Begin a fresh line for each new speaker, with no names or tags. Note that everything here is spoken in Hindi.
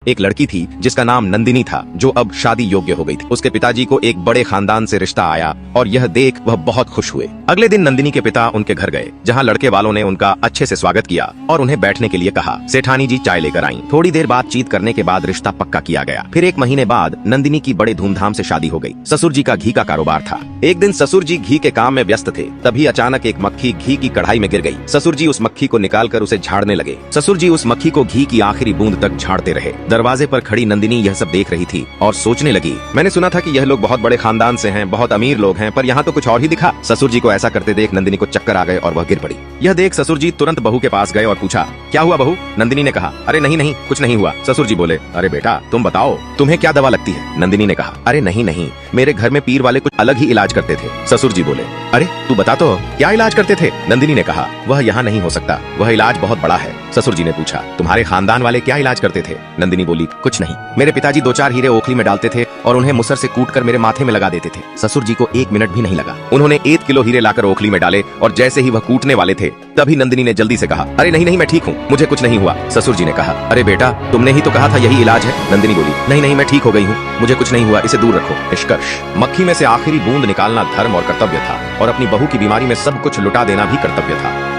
एक लड़की थी जिसका नाम नंदिनी था, जो अब शादी योग्य हो गई थी। उसके पिताजी को एक बड़े खानदान से रिश्ता आया और यह देख वह बहुत खुश हुए। अगले दिन नंदिनी के पिता उनके घर गए, जहाँ लड़के वालों ने उनका अच्छे से स्वागत किया और उन्हें बैठने के लिए कहा। सेठानी जी चाय लेकर आई। थोड़ी देर बातचीत करने के बाद रिश्ता पक्का किया गया। फिर 1 महीने बाद नंदिनी की बड़े धूमधाम से शादी हो गई। ससुर जी का घी का कारोबार था। एक दिन ससुर जी घी के काम में व्यस्त थे, तभी अचानक एक मक्खी घी की कढ़ाई में गिर गई। ससुर जी उस मक्खी को निकालकर उसे झाड़ने लगे। ससुर जी उस मक्खी को घी की आखिरी बूंद तक झाड़ते रहे। दरवाजे पर खड़ी नंदिनी यह सब देख रही थी और सोचने लगी, मैंने सुना था कि यह लोग बहुत बड़े खानदान से हैं, बहुत अमीर लोग हैं, पर यहाँ तो कुछ और ही दिखा। ससुर जी को ऐसा करते देख नंदिनी को चक्कर आ गए और वह गिर पड़ी। यह देख ससुर जी तुरंत बहू के पास गए और पूछा, क्या हुआ बहू? नंदिनी ने कहा, अरे नहीं नहीं कुछ नहीं हुआ। ससुर जी बोले, अरे बेटा तुम बताओ, तुम्हें क्या दवा लगती है? नंदिनी ने कहा, अरे नहीं नहीं, मेरे घर में पीर वाले कुछ अलग ही इलाज करते थे। ससुर जी बोले, अरे तू बता तो क्या इलाज करते थे? नंदिनी ने कहा, वह यहाँ नहीं हो सकता, वह इलाज बहुत बड़ा है। ससुर जी ने पूछा, तुम्हारे खानदान वाले क्या इलाज करते थे? नंदिनी बोली, कुछ नहीं, मेरे पिताजी 2-4 हीरे ओखली में डालते थे और उन्हें मुसर से कूटकर मेरे माथे में लगा देते थे। ससुर जी को 1 मिनट भी नहीं लगा। उन्होंने 1 किलो हीरे लाकर ओखली में डाले और जैसे ही वह कूटने वाले थे, तभी नंदिनी ने जल्दी से कहा, अरे नहीं नहीं मैं ठीक हूँ, मुझे कुछ नहीं हुआ। ससुर जी ने कहा, अरे बेटा तुमने ही तो कहा था यही इलाज है। नंदिनी बोली, नहीं नहीं मैं ठीक हो गई हूँ, मुझे कुछ नहीं हुआ, इसे दूर रखो। निष्कर्ष, मक्खी में से आखिरी बूंद निकालना धर्म और कर्तव्य था और अपनी बहू की बीमारी में सब कुछ लुटा देना भी कर्तव्य था।